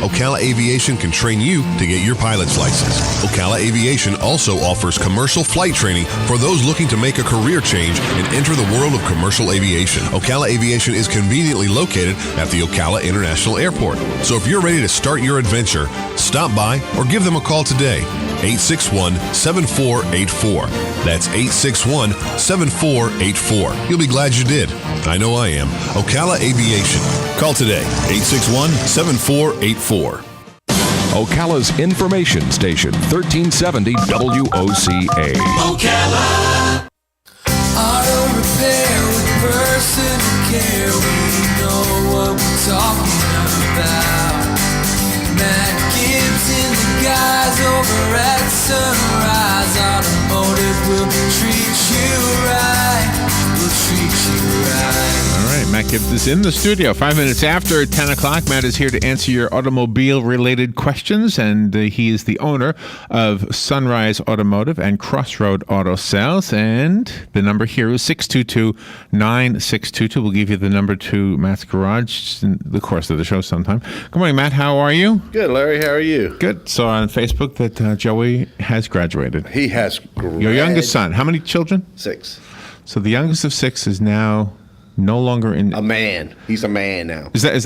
Ocala Aviation can train you to get your pilot's license. Ocala Aviation also offers commercial flight training for those looking to make a career change and enter the world of commercial aviation. Ocala Aviation is conveniently located at the Ocala International Airport. So if you're ready to start your adventure, stop by or give them a call today. 861-7484. That's 861-7484. You'll be glad you did. I know I am. Ocala Aviation. Call today. 861-7484. Ocala's information station, 1370 WOCA. Ocala. Auto repair with personal care. We know what we're talking about. Matt Gibbs and the guys over at Sunrise Automotive will treat you right. We'll treat you right. All right, Matt Gibbs is in the studio. 5 minutes after 10 o'clock, Matt is here to answer your automobile-related questions, and he is the owner of Sunrise Automotive and Crossroad Auto Sales, and the number here is 622-9622. We'll give you the number to Matt's garage in the course of the show sometime. Good morning, Matt. How are you? Good, Larry. How are you? Good. Saw on Facebook that Joey has graduated. He has graduated. Your youngest son. How many children? 6. So the youngest of 6 is now no longer in a man. He's a man now. Is that is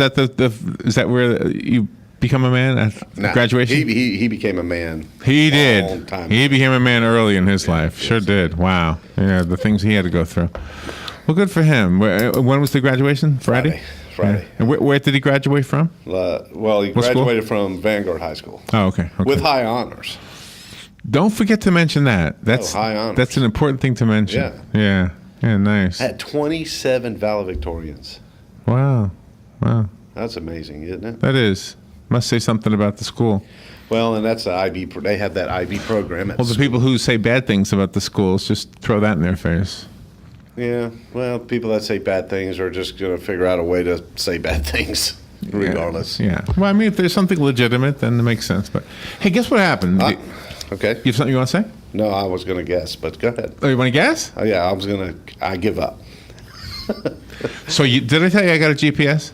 that where you become a man at graduation? He became a man. He did. Long time He ago. became a man early in his life. Sure did. Wow. Yeah, the things he had to go through. Well, good for him. When was the graduation? Friday. Friday. Yeah. And where did he graduate from? Well, he graduated from Vanguard High School. Oh, okay. With high honors. Don't forget to mention that. That's high honors. That's an important thing to mention. Yeah. Yeah, nice. Had 27 valedictorians. Wow. That's amazing, isn't it? That is. Must say something about the school. Well, and that's the IB. They have that IB program. Well, the people who say bad things about the schools, just throw that in their face. Yeah. Well, people that say bad things are just going to figure out a way to say bad things, regardless. Yeah. Well, I mean, if there's something legitimate, then it makes sense. But hey, guess what happened? Okay. You have something you want to say? No, I was going to guess, but go ahead. Oh, you want to guess? Oh, yeah, I give up. So did I tell you I got a GPS?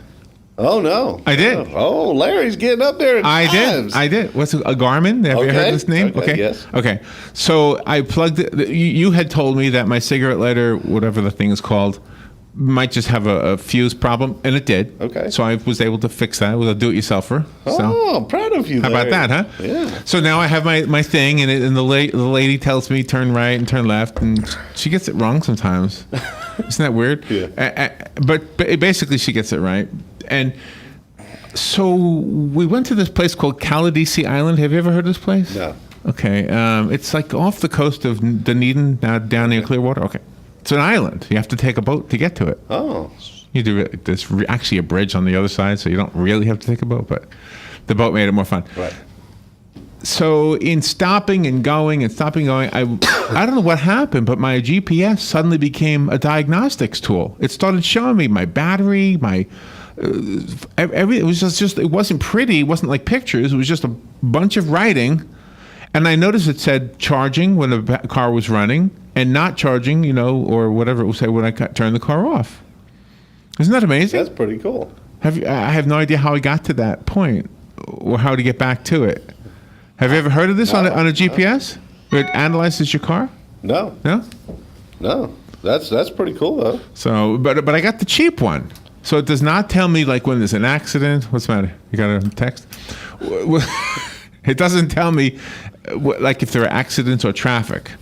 Oh, no. I did. Oh, Larry's getting up there in times. I did. What's a Garmin? Have you heard this name? Okay, yes. Okay. So I plugged it. You had told me that my cigarette lighter, whatever the thing is called, might just have a fuse problem, and it did. Okay. So I was able to fix that with a do-it-yourselfer. Oh, I'm proud of you, How Larry. about that, huh? Yeah. So now I have my thing, and the lady tells me turn right and turn left, and she gets it wrong sometimes. Isn't that weird? Yeah. But basically she gets it right. And so we went to this place called Caladesi Island. Have you ever heard of this place? No. Okay. It's like off the coast of Dunedin, down near Clearwater. Okay. It's an island. You have to take a boat to get to it. Oh. You do. There's actually a bridge on the other side, so you don't really have to take a boat, but the boat made it more fun. Right. So in stopping and going, I don't know what happened, but my GPS suddenly became a diagnostics tool. It started showing me my battery, everything. It was just it wasn't pretty. It wasn't like pictures. It was just a bunch of writing. And I noticed it said charging when the car was running and not charging, or whatever it would say when I turned the car off. Isn't that amazing? That's pretty cool. I have no idea how I got to that point or how to get back to it. Have you ever heard of this on a GPS? Where it analyzes your car? No. No? No. That's pretty cool, though. So, but I got the cheap one. So it does not tell me like when there's an accident. What's the matter? You got a text? It doesn't tell me like if there are accidents or traffic.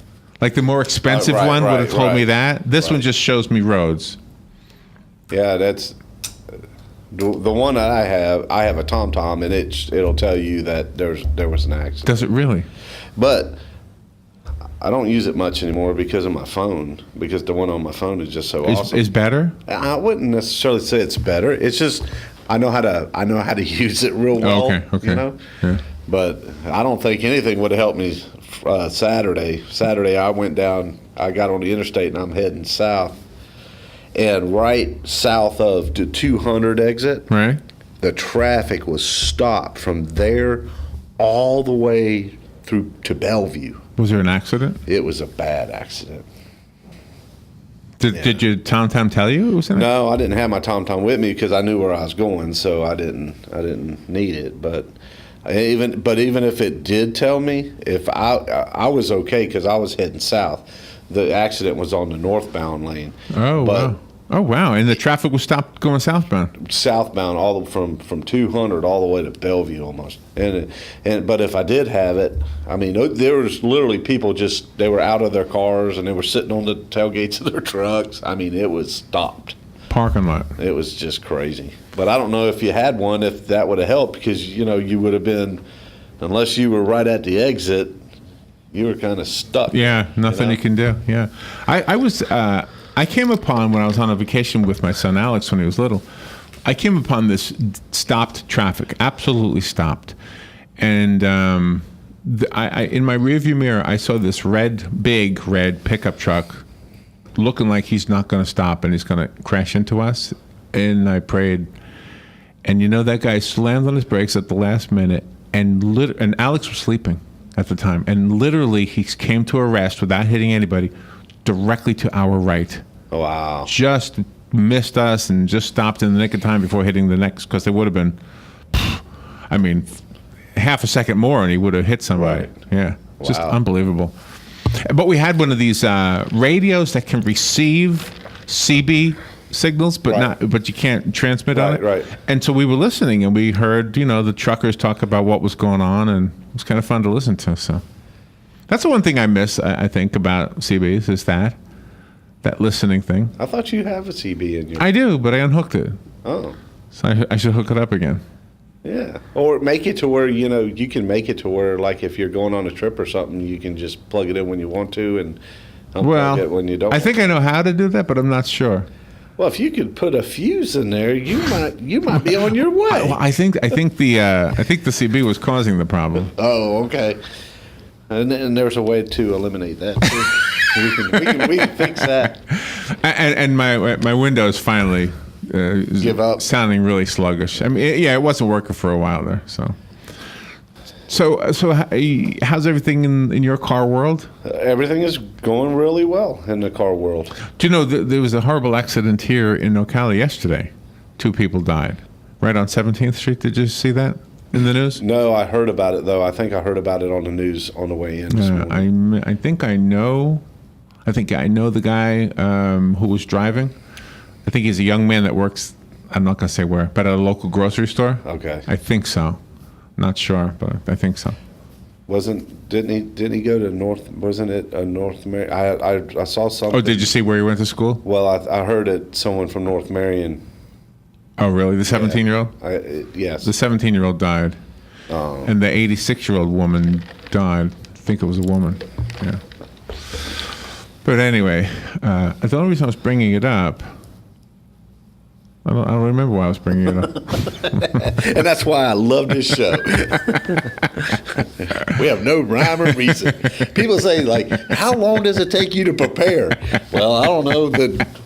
Like the more expensive one would have told me that. This one just shows me roads. Yeah, that's the one that I have. I have a TomTom, and it'll tell you that there was an accident. Does it really? But I don't use it much anymore because of my phone. Because the one on my phone is just so awesome. Is better? I wouldn't necessarily say it's better. It's just I know how to use it real well. Okay. Yeah. But I don't think anything would have helped me Saturday. Saturday I went down. I got on the interstate and I'm heading south. And right south of the 200 exit, right, the traffic was stopped from there all the way through to Bellevue. Was there an accident? It was a bad accident. Did your TomTom tell you it was in it? No, I didn't have my TomTom with me because I knew where I was going, so I didn't need it. But even if it did tell me, if I was okay because I was heading south. The accident was on the northbound lane. Oh, wow. Oh, wow. And the traffic was stopped going southbound? Southbound, all from 200 all the way to Bellevue almost. But if I did have it, I mean, there was literally people they were out of their cars and they were sitting on the tailgates of their trucks. I mean, it was stopped. Parking lot. It was just crazy. But I don't know if you had one, if that would have helped because, you would have been, unless you were right at the exit, you were kind of stuck. Yeah, nothing you can do. Yeah, I came upon when I was on a vacation with my son Alex when he was little. I came upon this stopped traffic, absolutely stopped, and I in my rearview mirror I saw this big red pickup truck, looking like he's not going to stop and he's going to crash into us. And I prayed, and that guy slammed on his brakes at the last minute, and Alex was sleeping at the time, and literally he came to a rest without hitting anybody directly to our right. Wow. Just missed us and just stopped in the nick of time before hitting the next, because there would have been, half a second more and he would have hit somebody. Right. Yeah. Just Wow. unbelievable. But we had one of these radios that can receive CB signals, but you can't transmit on it. Right. And so we were listening, and we heard, the truckers talk about what was going on, and it was kind of fun to listen to. So that's the one thing I miss, I think, about CBs is that listening thing. I thought you have a CB in your... I do, but I unhooked it. Oh. So I should hook it up again. Yeah. Or make it to where, you can make it to where, like, if you're going on a trip or something, you can just plug it in when you want to and unplug it when you don't. I think I know how to do that, but I'm not sure. Well, if you could put a fuse in there, you might be on your way. Well, I think the CB was causing the problem. Oh, okay. And there's a way to eliminate that too. we can fix that. And my Windows finally give up, sounding really sluggish. I mean, it wasn't working for a while there. So how's everything in your car world? Everything is going really well in the car world. Do you know there was a horrible accident here in Ocala yesterday? 2 people died right on 17th Street. Did you see that in the news? No, I heard about it though. I think I heard about it on the news on the way in this morning. I think I know the guy who was driving. I think he's a young man that works, I'm not going to say where, but at a local grocery store. Okay. I think so. Not sure, but I think so. Didn't he go to North? Wasn't it a North Marion? I saw something. Oh, did you see where he went to school? Well, I heard it. Someone from North Marion. Oh, really? The 17-year-old? Yes. The 17-year-old died, and the 86-year-old woman died. I think it was a woman. Yeah. But anyway, the only reason I was bringing it up. I don't remember why I was bringing it up. And that's why I love this show. We have no rhyme or reason. People say, like, how long does it take you to prepare? Well, I don't know.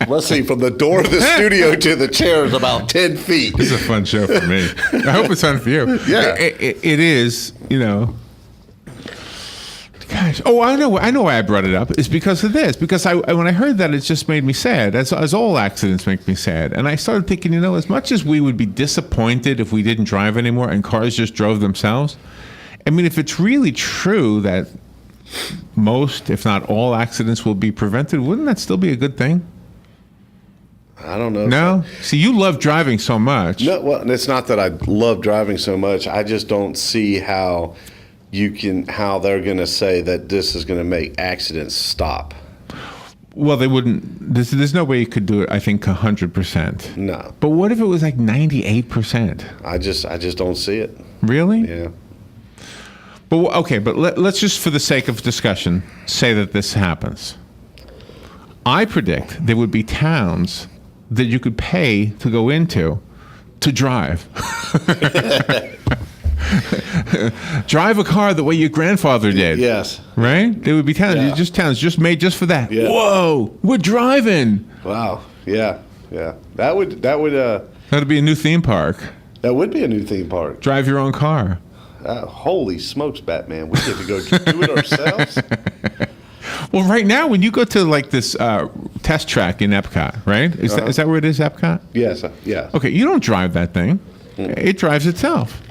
Let's see, from the door of the studio to the chair is about 10 feet. This is a fun show for me. I hope it's fun for you. Yeah. It is, Gosh, I know why I brought it up. It's because of this. Because when I heard that, it just made me sad, as all accidents make me sad. And I started thinking, as much as we would be disappointed if we didn't drive anymore and cars just drove themselves, I mean, if it's really true that most, if not all, accidents will be prevented, wouldn't that still be a good thing? I don't know. No? See, you love driving so much. No, well, it's not that I love driving so much. I just don't see how they're going to say that this is going to make accidents stop. Well, they wouldn't. There's no way you could do it, I think, 100%. No. But what if it was like 98%? I just don't see it. Really? Yeah. But okay, but let's just, for the sake of discussion, say that this happens. I predict there would be towns that you could pay to go into to drive. Drive a car the way your grandfather did. Yes. Right? There would be towns, towns just made just for that. Yeah. Whoa, we're driving. Wow. Yeah. Yeah. That'd be a new theme park. That would be a new theme park. Drive your own car. Holy smokes, Batman! We get to go do it ourselves. Well, right now, when you go to like this test track in Epcot, right? Is that where it is, Epcot? Yes, yes. Okay, you don't drive that thing. It drives itself.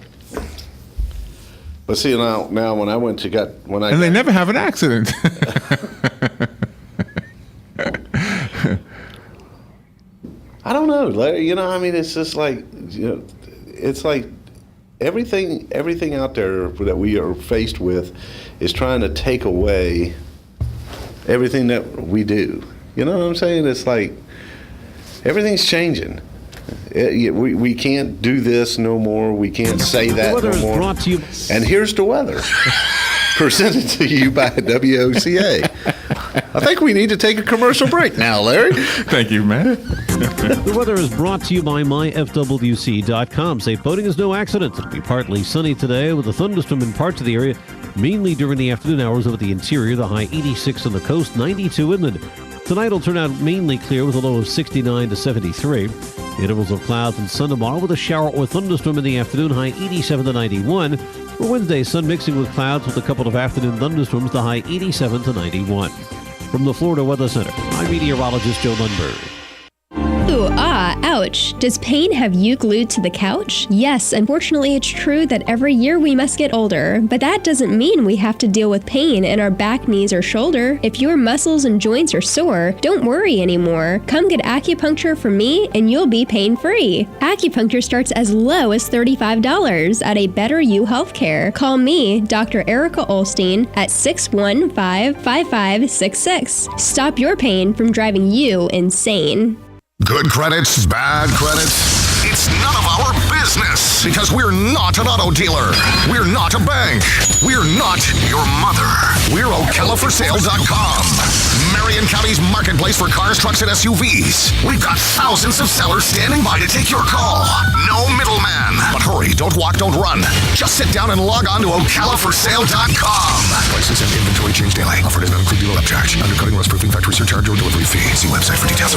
But see, now when I went to they never have an accident. I don't know, Larry. It's just like, it's like everything out there that we are faced with is trying to take away everything that we do. You know what I'm saying? It's like everything's changing. We can't do this no more. We can't say that no more. Brought to you. And here's the weather. Presented to you by WOCA. I think we need to take a commercial break now, Larry. Thank you, man. The weather is brought to you by myfwc.com. Safe boating is no accident. It'll be partly sunny today with a thunderstorm in parts of the area, mainly during the afternoon hours over the interior. The high 86 on the coast, 92 inland. Tonight will turn out mainly clear with a low of 69 to 73. Intervals of clouds and sun tomorrow with a shower or thunderstorm in the afternoon, high 87 to 91. For Wednesday, sun mixing with clouds with a couple of afternoon thunderstorms, the high 87 to 91. From the Florida Weather Center, I'm meteorologist Joe Lundberg. Ooh, ouch. Does pain have you glued to the couch? Yes, unfortunately it's true that every year we must get older, but that doesn't mean we have to deal with pain in our back, knees, or shoulder. If your muscles and joints are sore, don't worry anymore. Come get acupuncture from me and you'll be pain-free. Acupuncture starts as low as $35 at a Better You Healthcare. Call me, Dr. Erica Olstein, at 615-5566. Stop your pain from driving you insane. Good credits, bad credits. It's none of our business because we're not an auto dealer. We're not a bank. We're not your mother. We're OcalaForSale.com. Marion County's marketplace for cars, trucks, and SUVs. We've got thousands of sellers standing by to take your call. No middleman. But hurry, don't walk, don't run. Just sit down and log on to OcalaForSale.com. Prices and inventory change daily. Offer does not include dealer upcharge. Undercutting, rust-proofing, factory surcharge, or delivery fee. See website for details.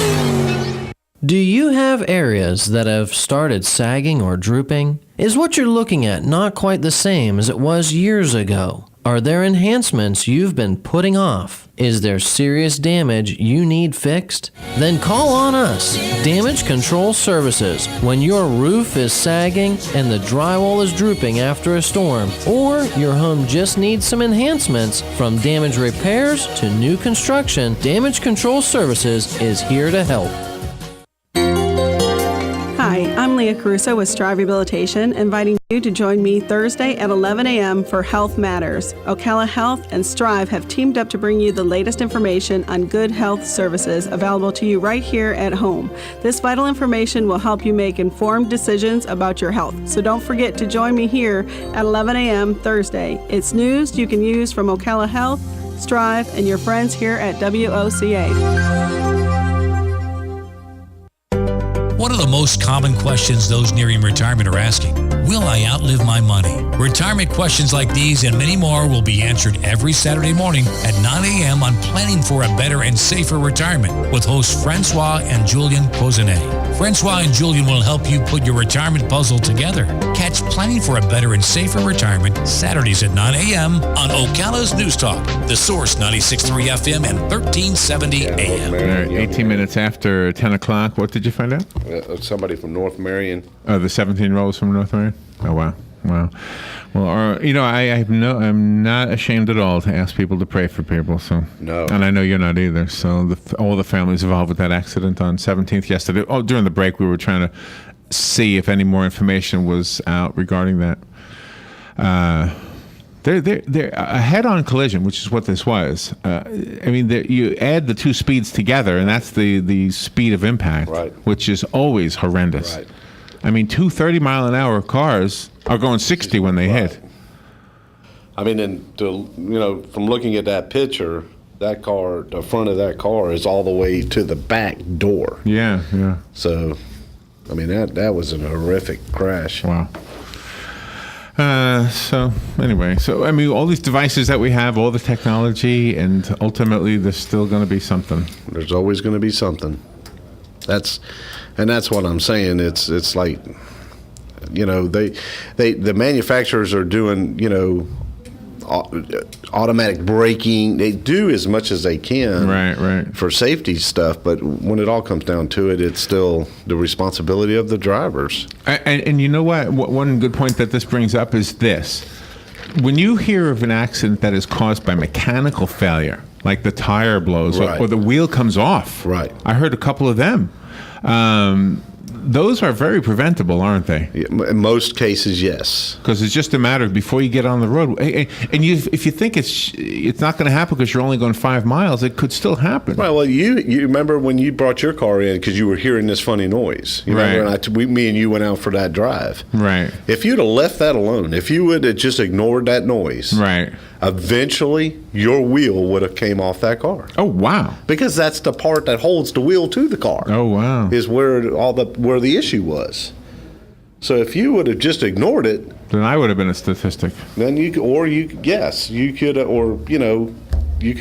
Do you have areas that have started sagging or drooping? Is what you're looking at not quite the same as it was years ago? Are there enhancements you've been putting off? Is there serious damage you need fixed? Then call on us, Damage Control Services, when your roof is sagging and the drywall is drooping after a storm, or your home just needs some enhancements. From damage repairs to new construction, Damage Control Services is here to help. Hi, I'm Leah Caruso with Strive Rehabilitation, inviting you to join me Thursday at 11 a.m. for Health Matters. Ocala Health and Strive have teamed up to bring you the latest information on good health services available to you right here at home. This vital information will help you make informed decisions about your health. So don't forget to join me here at 11 a.m. Thursday. It's news you can use from Ocala Health, Strive, and your friends here at WOCA. One of the most common questions those nearing retirement are asking: will I outlive my money? Retirement questions like these and many more will be answered every Saturday morning at 9 a.m. on Planning for a Better and Safer Retirement with hosts Francois and Julian Pozenet. Francois and Julian will help you put your retirement puzzle together. Catch Planning for a Better and Safer Retirement Saturdays at 9 a.m. on Ocala's News Talk, The Source 96.3 FM and 1370 AM. 18 minutes after 10 o'clock, what did you find out? Somebody from North Marion. Oh, the 17-year-olds from North Marion? Oh, wow. Wow. Well, I'm not ashamed at all to ask people to pray for people. So no, and I know you're not either. So all the families involved with that accident on 17th yesterday. Oh, during the break, we were trying to see if any more information was out regarding that. They're a head-on collision, which is what this was. You add the two speeds together, and that's the speed of impact, right, which is always horrendous. Right. I mean, two 30-mile-an-hour cars are going 60 when they hit. I mean, and from looking at that picture, that car, the front of that car is all the way to the back door. Yeah, yeah. So, I mean, that was an horrific crash. Wow. So all these devices that we have, all the technology, and ultimately there's still going to be something. There's always going to be something. That's what I'm saying. It's like, the manufacturers are doing, automatic braking. They do as much as they can Right. for safety stuff, but when it all comes down to it, it's still the responsibility of the drivers. And you know what? One good point that this brings up is this. When you hear of an accident that is caused by mechanical failure, like the tire blows Right. or the wheel comes off, Right. I heard a couple of them. Those are very preventable, aren't they? In most cases, yes. Because it's just a matter of before you get on the road. And if you think it's not going to happen because you're only going 5 miles, it could still happen. Right. Well, you remember when you brought your car in because you were hearing this funny noise. You remember me and you went out for that drive. Right. If you'd have left that alone, if you would have just ignored that noise, Right. eventually your wheel would have came off that car. Oh, wow. Because that's the part that holds the wheel to the car. Oh, wow. Is where the issue was. So if you would have just ignored it, Then I would have been a statistic. then you could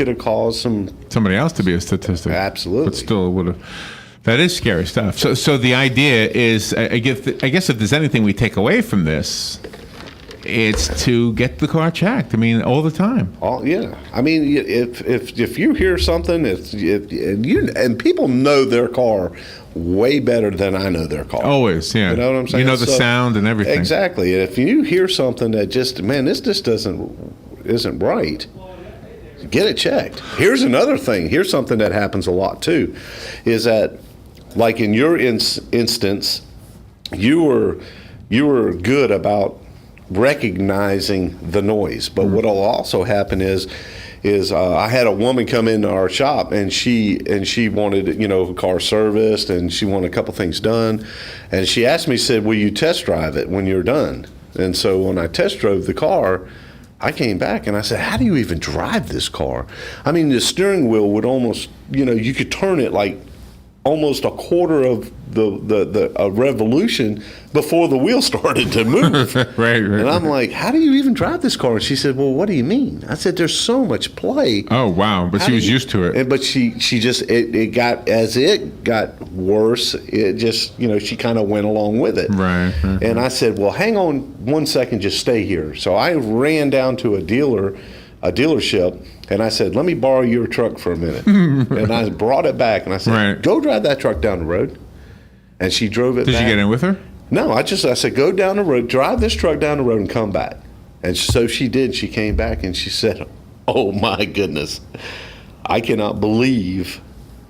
have caused Somebody else to be a statistic. Absolutely. But still would have. That is scary stuff. So the idea is, I guess if there's anything we take away from this, it's to get the car checked. I mean, all the time. Yeah. I mean, if you hear something, and people know their car way better than I know their car. Always, yeah. You know what I'm saying? You know the sound and everything. Exactly. And if you hear something that this just isn't right, get it checked. Here's another thing. Here's something that happens a lot too, is that, like in your instance, you were good about recognizing the noise. But what will also happen is I had a woman come into our shop and she wanted a car serviced and she wanted a couple things done, and she asked me, said, will you test drive it when you're done? And so when I test drove the car, I came back and I said, how do you even drive this car? I mean, the steering wheel would almost, you could turn it like almost a quarter of the revolution before the wheel started to move. Right. And I'm like, how do you even drive this car? And she said, well, what do you mean? I said, there's so much play. Oh, wow. But she was used to it. But she just, it got worse, it just, she kind of went along with it. Right. And I said, well, hang on 1 second, just stay here. So I ran down to a dealership, and I said, let me borrow your truck for a minute. And I brought it back, and I said, go drive that truck down the road. And she drove it back. Did you get in with her? No, I said, go down the road, drive this truck down the road and come back. And so she did. She came back and she said, oh my goodness, I cannot believe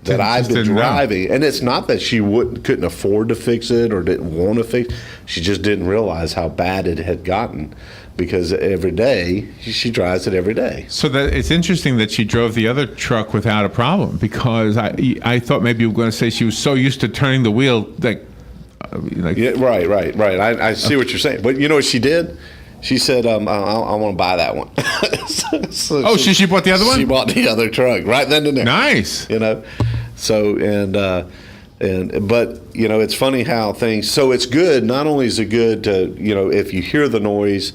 that I've been driving. And it's not that she couldn't afford to fix it or didn't want to fix it. She just didn't realize how bad it had gotten, because every day, she drives it every day. So that it's interesting that she drove the other truck without a problem, because I thought maybe you were going to say she was so used to turning the wheel yeah, right. I see what you're saying. But you know what she did? She said, I want to buy that one. so she bought the other one? She bought the other truck right then and there. Nice. So, but it's funny how things, so it's good. Not only is it good to, if you hear the noise,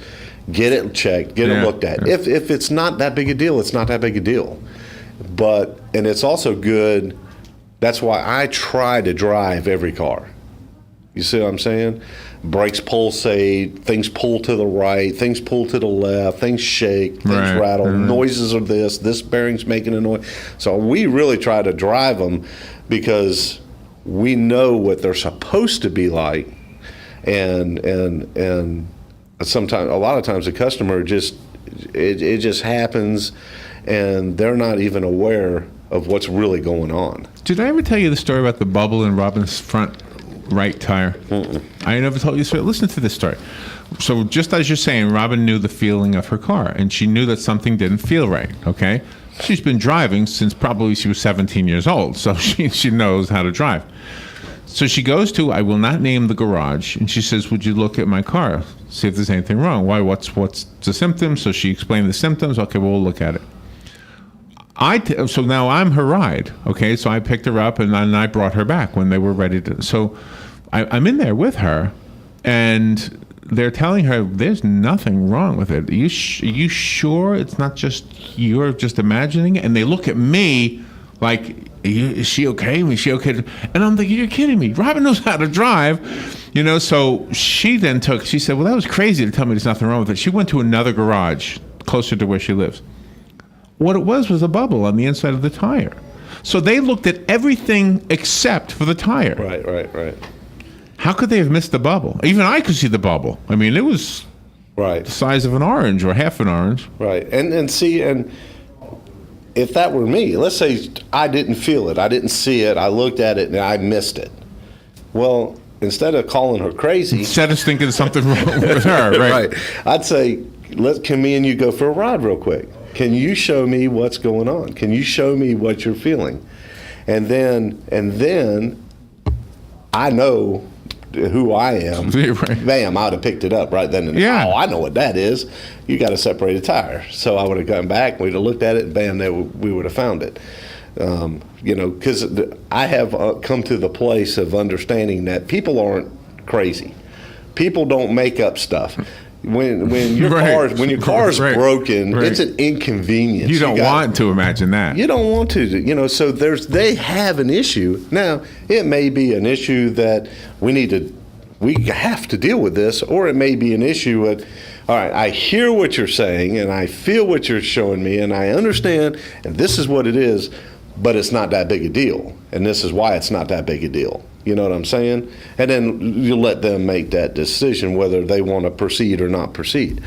get it checked, get it looked at. If it's not that big a deal, it's not that big a deal. And it's also good. That's why I try to drive every car. You see what I'm saying? Brakes pulsate, things pull to the right, things pull to the left, things shake, things rattle, noises are this bearing's making a noise. So we really try to drive them because we know what they're supposed to be like. And sometimes, a lot of times the customer it just happens and they're not even aware of what's really going on. Did I ever tell you the story about the bubble in Robin's front right tire? I never told you this story. Listen to this story. So just as you're saying, Robin knew the feeling of her car, and she knew that something didn't feel right, okay? She's been driving since probably she was 17 years old, so she knows how to drive. So she goes to, I will not name the garage, and she says, would you look at my car, see if there's anything wrong? Why? What's the symptoms? So she explained the symptoms. Okay, well, we'll look at it. So now I'm her ride, okay? So I picked her up, and then I brought her back when they were ready to. So I'm in there with her, and they're telling her there's nothing wrong with it. Are you sure it's not just you're just imagining it? And they look at me like, is she okay? Is she okay? And I'm thinking, you're kidding me. Robin knows how to drive. So she said, well, that was crazy to tell me there's nothing wrong with it. She went to another garage closer to where she lives. What it was a bubble on the inside of the tire. So they looked at everything except for the tire. Right. How could they have missed the bubble? Even I could see the bubble. I mean, it was the size of an orange or half an orange. Right. And if that were me, let's say I didn't feel it, I didn't see it, I looked at it and I missed it. Well, instead of calling her crazy, instead of thinking something wrong with her, right? I'd say, can me and you go for a ride real quick? Can you show me what's going on? Can you show me what you're feeling? And then I know who I am. Right. Bam, I would have picked it up right then and there. Oh, I know what that is. You got a separated tire. So I would have gone back, we'd have looked at it, and bam, we would have found it. Because I have come to the place of understanding that people aren't crazy. People don't make up stuff. When your car's broken, it's an inconvenience. You don't want to imagine that. You don't want to, so they have an issue. Now, it may be an issue that we have to deal with this, or it may be an issue with, all right, I hear what you're saying and I feel what you're showing me and I understand and this is what it is, but it's not that big a deal. And this is why it's not that big a deal. You know what I'm saying? And then you let them make that decision whether they want to proceed or not proceed.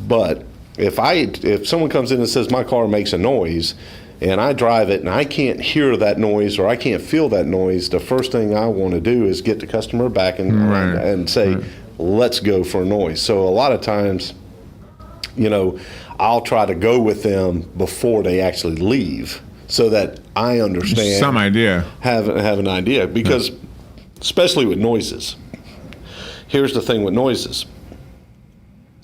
But if someone comes in and says my car makes a noise and I drive it and I can't hear that noise or I can't feel that noise, the first thing I want to do is get the customer back and say, let's go for a noise. So a lot of times, I'll try to go with them before they actually leave so that I understand. Some idea. Have an idea because especially with noises. Here's the thing with noises.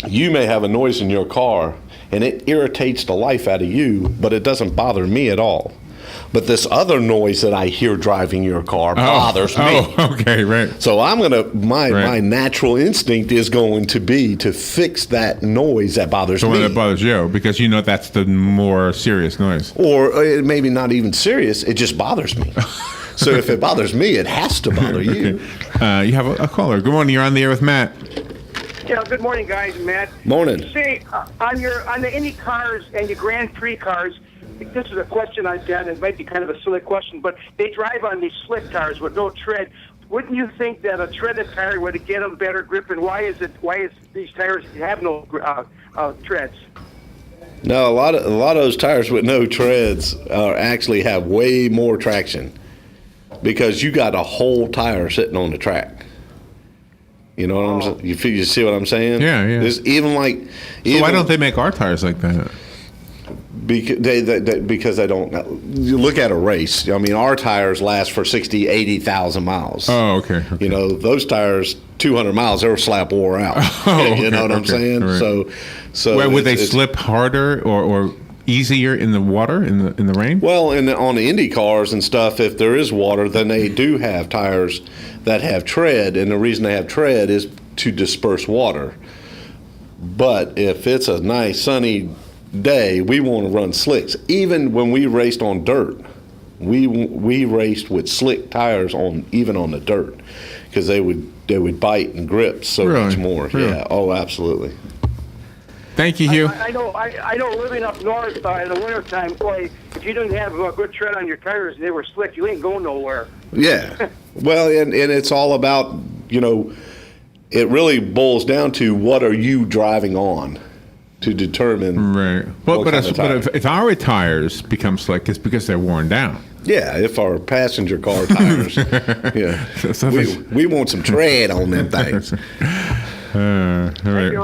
You may have a noise in your car and it irritates the life out of you, but it doesn't bother me at all. But this other noise that I hear driving your car bothers me. Oh, okay, right. So my natural instinct is going to be to fix that noise that bothers me. The one that bothers you, because that's the more serious noise. Or it maybe not even serious, it just bothers me. So if it bothers me, it has to bother you. You have a caller. Good morning, you're on the air with Matt. Yeah, good morning, guys. Matt. Morning. Say, on the Indy cars and your Grand Prix cars, this is a question I've got, and it might be kind of a silly question, but they drive on these slick tires with no tread. Wouldn't you think that a treaded tire would get them better grip, and why is these tires have no treads? No, a lot of those tires with no treads actually have way more traction because you got a whole tire sitting on the track. You know what I'm saying? You see what I'm saying? Yeah. There's So why don't they make our tires like that? Because they don't. You look at a race. I mean, our tires last for 60, 80,000 miles. Oh, okay. Those tires, 200 miles, they were slap wore out. You know what I'm saying? Right. So would they slip harder or easier in the water in the rain? Well, on the Indy cars and stuff, if there is water, then they do have tires that have tread, and the reason they have tread is to disperse water. But if it's a nice sunny day, we want to run slicks. Even when we raced on dirt, we raced with slick tires even on the dirt because they would bite and grip so much more. Really? Yeah. Oh, absolutely. Thank you, Hugh. I know living up north in the wintertime, boy, if you didn't have a good tread on your tires and they were slick, you ain't going nowhere. Yeah. Well, and it's all about, it really boils down to what are you driving on to determine. Right. But if our tires become slick, it's because they're worn down. Yeah, if our passenger car tires, we want some tread on them things. All right.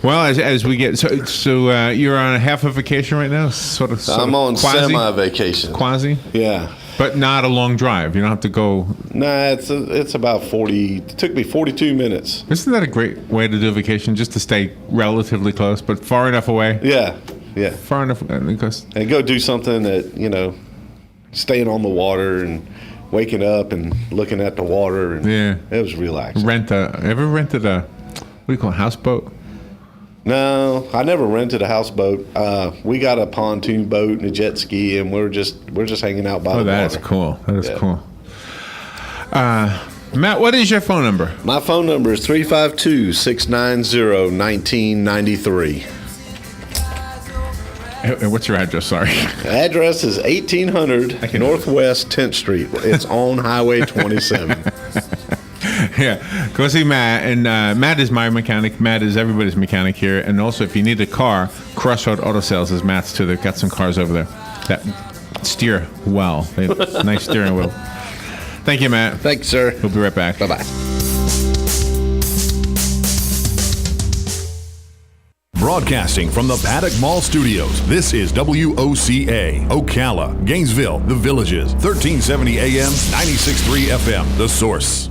Well, as we get so you're on a half a vacation right now, sort of. I'm on semi-vacation. Quasi. Yeah. But not a long drive. You don't have to go. Nah, it's about 40. It took me 42 minutes. Isn't that a great way to do a vacation? Just to stay relatively close, but far enough away. Yeah. Far enough, and go do something that staying on the water and waking up and looking at the water. And it was relaxing. Ever rented a what do you call a houseboat? No, I never rented a houseboat. We got a pontoon boat and a jet ski, and we're just hanging out by the water. That's cool. That is cool. Matt, what is your phone number? My phone number is 352-690-1993. And what's your address? Sorry. Address is 1800 Northwest 10th Street. It's on Highway 27. Yeah, go see Matt. And Matt is my mechanic. Matt is everybody's mechanic here. And also, if you need a car, Crossroad Auto Sales is Matt's too. They've got some cars over there that steer well. They have nice steering wheel. Thank you, Matt. Thanks, sir. We'll be right back. Bye-bye. Broadcasting from the Paddock Mall Studios, this is WOCA, Ocala, Gainesville, The Villages, 1370 AM, 96.3 FM, The Source.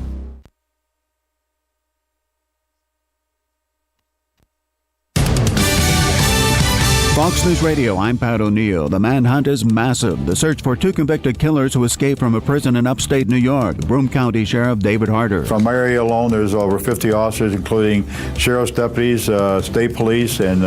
Fox News Radio, I'm Pat O'Neill. The manhunt is massive. The search for two convicted killers who escaped from a prison in upstate New York. Broome County Sheriff David Harder. From my area alone, there's over 50 officers, including sheriff's deputies, state police, and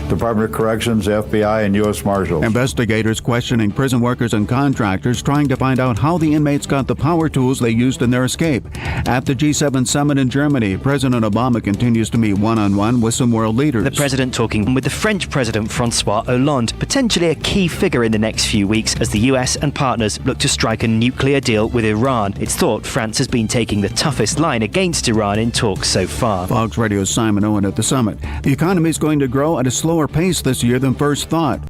Department of Corrections, FBI, and U.S. Marshals. Investigators questioning prison workers and contractors, trying to find out how the inmates got the power tools they used in their escape. At the G7 summit in Germany, President Obama continues to meet one-on-one with some world leaders. The president talking with the French President Francois Hollande, potentially a key figure in the next few weeks as the US and partners look to strike a nuclear deal with Iran. It's thought France has been taking the toughest line against Iran in talks so far. Fox Radio's Simon Owen at the summit. The economy is going to grow at a slower pace this year than first thought.